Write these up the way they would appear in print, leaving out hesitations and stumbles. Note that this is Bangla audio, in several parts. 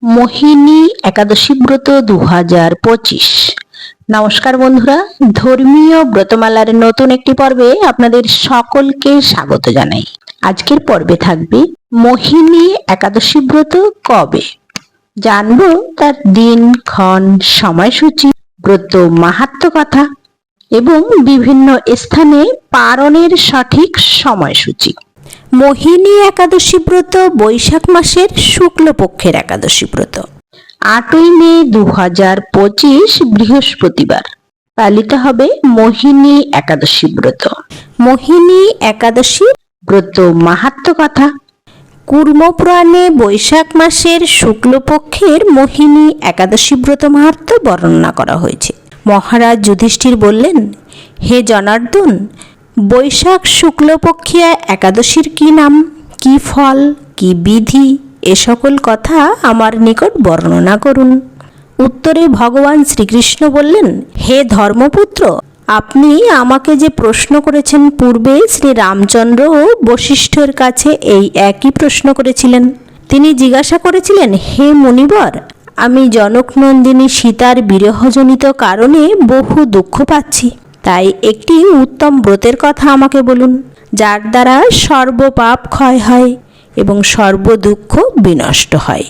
মোহিনী একাদশী ব্রত 2025। নমস্কার বন্ধুরা, ধর্মীয় ব্রতমালার নতুন একটি পর্বে আপনাদের সকলকে স্বাগত জানাই। আজকের পর্বে থাকবে মোহিনী একাদশী ব্রত কবে, জানবো তার দিন ক্ষণ সময়সূচি, ব্রত মাহাত্ম্য কথা এবং বিভিন্ন স্থানে পালনের সঠিক সময়সূচি। মোহিনী একাদশী ব্রত বৈশাখ মাসের শুক্লপক্ষের একাদশী ব্রত 8ই মে 2025 বৃহস্পতিবার পালিত হবে মোহিনী একাদশী ব্রত। মোহিনী একাদশী ব্রত মাহাত্ম্য কথা। কুর্মপুরাণে বৈশাখ মাসের শুক্লপক্ষের মোহিনী একাদশী ব্রত মাহাত্ম্য বর্ণনা করা হয়েছে। মহারাজ যুধিষ্ঠির বললেন, হে জনার্দন, বৈশাখ শুক্লপক্ষিয়া একাদশীর কি নাম, কি ফল, কি বিধি, এ সকল কথা আমার নিকট বর্ণনা করুন। উত্তরে ভগবান শ্রীকৃষ্ণ বললেন, হে ধর্মপুত্র, আপনি আমাকে যে প্রশ্ন করেছেন, পূর্বে শ্রী রামচন্দ্র ও বশিষ্ঠের কাছে এই একই প্রশ্ন করেছিলেন। তিনি জিজ্ঞাসা করেছিলেন, হে মুনিবর, আমি জনকনন্দিনী সীতার বিরহজনিত কারণে বহু দুঃখ পাচ্ছি, তাই একটি উত্তম ব্রতের কথা আমাকে বলুন, যার দ্বারা সর্বপাপ ক্ষয় হয় এবং সর্বদুঃখ বিনষ্ট হয়।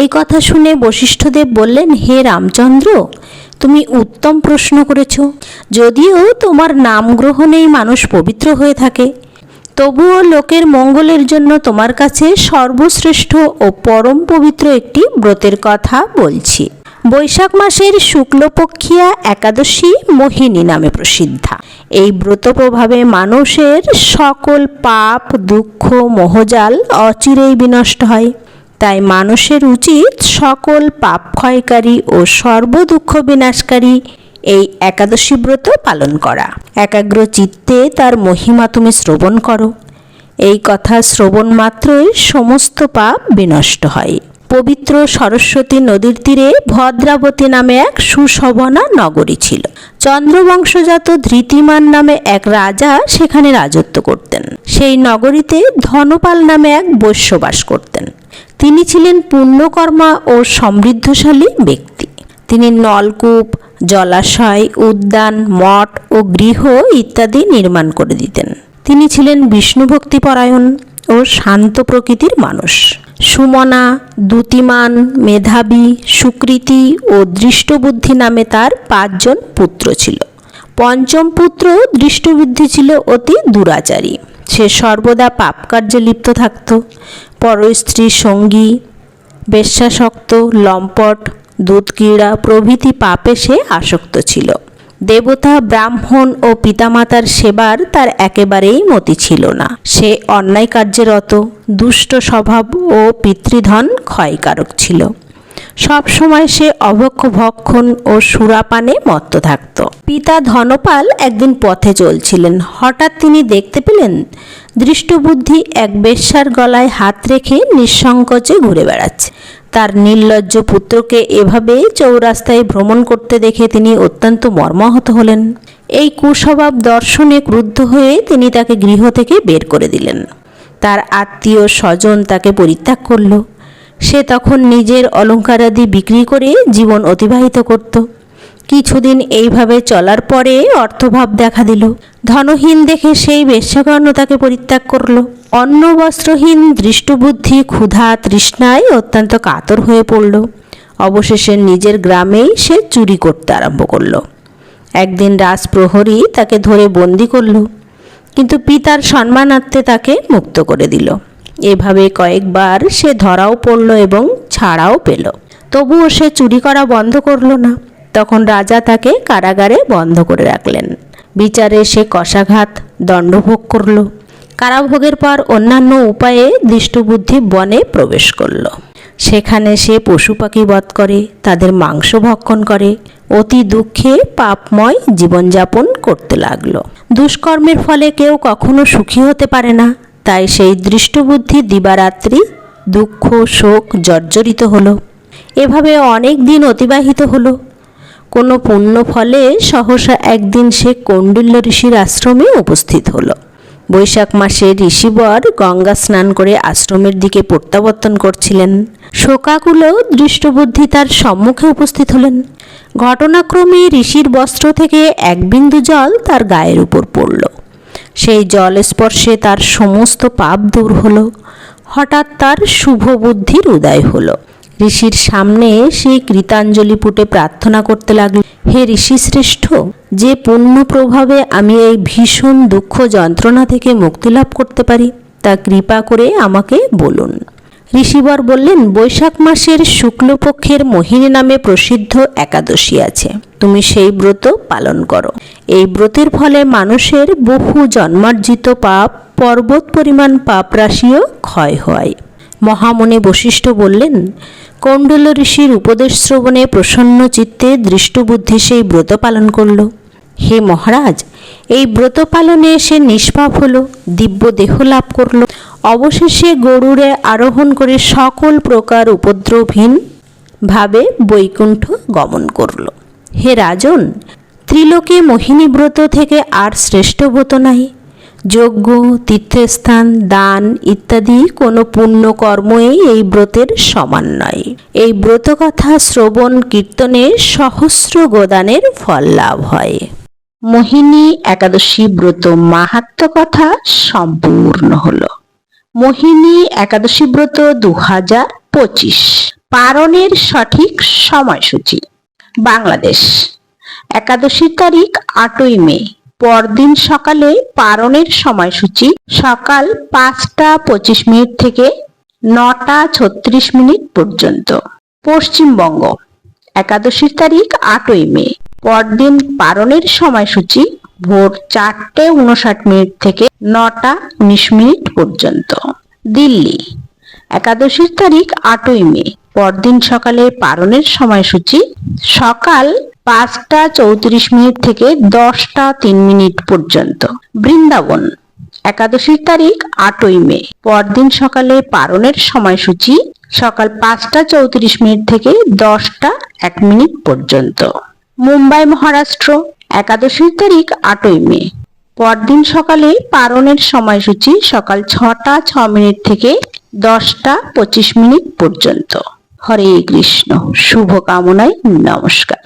এই কথা শুনে বশিষ্ঠদেব বললেন, হে রামচন্দ্র, তুমি উত্তম প্রশ্ন করেছ। যদিও তোমার নাম গ্রহণেই মানুষ পবিত্র হয়ে থাকে, তবুও লোকের মঙ্গলের জন্য তোমার কাছে সর্বশ্রেষ্ঠ ও পরম পবিত্র একটি ব্রতের কথা বলছি। বৈশাখ মাসের শুক্লপক্ষিয়া একাদশী মোহিনী নামে প্রসিদ্ধা। এই ব্রত প্রভাবে মানুষের সকল পাপ, দুঃখ, মোহজাল অচিরেই বিনষ্ট হয়। তাই মানুষের উচিত সকল পাপ ক্ষয়কারী ও সর্বদুঃখ বিনাশকারী এই একাদশী ব্রত পালন করা। একাগ্র চিত্তে তার মহিমা তুমি শ্রবণ করো। এই কথা শ্রবণ মাত্রই সমস্ত পাপ বিনষ্ট হয়। পবিত্র সরস্বতী নদীর তীরে ভদ্রাবতী নামে এক সুশোভনা নগরী ছিল। চন্দ্রবংশজাত ধৃতিমান নামে এক রাজা সেখানে রাজত্ব করতেন। সেই নগরীতে ধনপাল নামে এক বৈশ্য বাস করতেন। তিনি ছিলেন পুণ্যকর্মা ও সমৃদ্ধশালী ব্যক্তি। তিনি নলকূপ, জলাশয়, উদ্যান, মঠ ও গৃহ ইত্যাদি নির্মাণ করে দিতেন। তিনি ছিলেন বিষ্ণুভক্তিপরায়ণ ও শান্ত প্রকৃতির মানুষ। সুমনা, দ্যুতিমান, মেধাবী, সুকৃতি ও দৃষ্টবুদ্ধি নামে তার 5 জন পুত্র ছিল। পঞ্চম পুত্র দৃষ্টবুদ্ধি ছিল অতি দুরাচারী। সে সর্বদা পাপ কার্যে লিপ্ত থাকত। পরস্ত্রী, সঙ্গী, বেশ্যাসক্ত, লম্পট, দুধক্রীড়া প্রভৃতি পাপে সে আসক্ত ছিল। দেবতা, ব্রাহ্মণ ও পিতামাতার সেবার তার একেবারেই মতি ছিল না। সে অন্যায় কার্যে রত, দুষ্ট স্বভাব ও পিতৃধন ক্ষয়কারক ছিল। সব সময় সে অভক্ষ ভক্ষণ ও সুরাপানে মত্ত থাকত। পিতা ধনপাল একদিন পথে চলছিলেন। হঠাৎ তিনি দেখতে পেলেন দৃষ্টবুদ্ধি এক বেশ্যার গলায় হাত রেখে নিঃসংকোচে ঘুরে বেড়াচ্ছে। তার নির্লজ্জ পুত্রকে এভাবে চৌরাস্তায় ভ্রমণ করতে দেখে তিনি অত্যন্ত মর্মাহত হলেন। এই কুস্বভাব দর্শনে ক্রুদ্ধ হয়ে তিনি তাকে গৃহ থেকে বের করে দিলেন। তার আত্মীয় স্বজন তাকে পরিত্যাগ করল। সে তখন নিজের অলঙ্কারাদি বিক্রি করে জীবন অতিবাহিত করত। কিছুদিন এইভাবে চলার পরে অর্থভাব দেখা দিল। ধনহীন দেখে সেই বেশ্যাগণ তাকে পরিত্যাগ করল। অন্ন বস্ত্রহীন দৃষ্টবুদ্ধি ক্ষুধা তৃষ্ণায় অত্যন্ত কাতর হয়ে পড়ল। অবশেষে নিজের গ্রামেই সে চুরি করতে আরম্ভ করল। একদিন রাজপ্রহরী তাকে ধরে বন্দি করল, কিন্তু পিতার সম্মানার্থে তাকে মুক্ত করে দিল। এভাবে কয়েকবার সে ধরাও পড়ল এবং ছাড়াও পেল। তবুও সে চুরি করা বন্ধ করল না। তখন রাজা তাকে কারাগারে বন্ধ করে রাখলেন। বিচারে সে কষাঘাত, দণ্ডভোগ করল। কারাভোগের পর অন্যান্য উপায়ে দৃষ্টবুদ্ধি বনে প্রবেশ করল। সেখানে সে পশু পাখি বধ করে, তাদের মাংস ভক্ষণ করে, অতি দুঃখে পাপময় জীবনযাপন করতে লাগলো। দুষ্কর্মের ফলে কেউ কখনো সুখী হতে পারে না। তাই সেই দৃষ্টবুদ্ধি দিবারাত্রি দুঃখ শোক জর্জরিত হলো। এভাবে অনেক দিন অতিবাহিত হলো। কোনো পুণ্য ফলে সহসা একদিন সে কৌণ্ডিল্য ঋষির আশ্রমে উপস্থিত হলো। বৈশাখ মাসে ঋষিবর গঙ্গা স্নান করে আশ্রমের দিকে প্রত্যাবর্তন করছিলেন। শোকাকুল দৃষ্টবুদ্ধি তার সম্মুখে উপস্থিত হলেন। ঘটনাক্রমে ঋষির বস্ত্র থেকে এক বিন্দু জল তার গায়ের উপর পড়ল। সেই জল স্পর্শে তার সমস্ত পাপ দূর হল। হঠাৎ তার শুভ বুদ্ধির উদয় হল। ঋষির সামনে সে কৃতাঞ্জলি পুটে প্রার্থনা করতে লাগল, হে ঋষি শ্রেষ্ঠ, যে পুণ্য প্রভাবে আমি এই ভীষণ দুঃখ যন্ত্রণা থেকে মুক্তি লাভ করতে পারি তা কৃপা করে আমাকে বলুন। ঋষিবর বললেন, বৈশাখ মাসের শুক্লপক্ষের মোহিনী নামে প্রসিদ্ধ একাদশী আছে, তুমি সেই ব্রত পালন করো। এই ব্রতের ফলে মানুষের বহু জন্মার্জিত পাপ, পর্বত পরিমাণ পাপ রাশিও ক্ষয় হয়। মহামুনি বশিষ্ঠ বললেন, কৌণ্ডল্য ঋষির উপদেশ শ্রবণে প্রসন্ন চিত্তে দৃষ্টবুদ্ধি সেই ব্রত পালন করল। হে মহারাজ, এই ব্রত পালনে সে নিষ্পাপ হল, দিব্য দেহ লাভ করল, অবশেষে গরুড়ে আরোহণ করে সকল প্রকার উপদ্রবহীন ভাবে বৈকুণ্ঠ গমন করল। হে রাজন, ত্রিলোকে মোহিনী ব্রত থেকে আর শ্রেষ্ঠ ব্রত নাই। যজ্ঞ, তীর্থস্থান, দান ইত্যাদি কোনো পুণ্য কর্মই এই ব্রতের সমান নয়। এই ব্রত কথা শ্রবণ কীর্তনে সহস্র গোদানের ফল লাভ হয়। মোহিনী একাদশী ব্রত মাহাত্ম্য কথা সম্পূর্ণ হলো। মোহিনী একাদশী ব্রত 2025 পালনের সঠিক সময়সূচি। বাংলাদেশ, একাদশীর তারিখ 8ই মে, পরদিন সকালে পালনের সময়সূচি সকাল 5টা 25 থেকে 9টা 36 পর্যন্ত। পশ্চিমবঙ্গ, একাদশীর তারিখ 8ই মে, পরদিন পালনের সময়সূচি ভোর 4টে 59 থেকে 9টা 19 পর্যন্ত। দিল্লি, একাদশীর তারিখ 8ই মে, পরদিন সকালে পালনের সময়সূচি সকাল 5টা 34 থেকে 10টা 3 পর্যন্ত। বৃন্দাবন, একাদশীর তারিখ 8ই মে, পরদিন সকালে পালনের সময়সূচি সকাল 5টা 34 থেকে 10টা 1 পর্যন্ত। মুম্বাই, মহারাষ্ট্র, একাদশীর তারিখ 8ই মে, পরদিন সকালে পালনের সময়সূচি সকাল 6টা 6 থেকে 10টা 25 পর্যন্ত। হরে কৃষ্ণ, শুভকামনায় নমস্কার।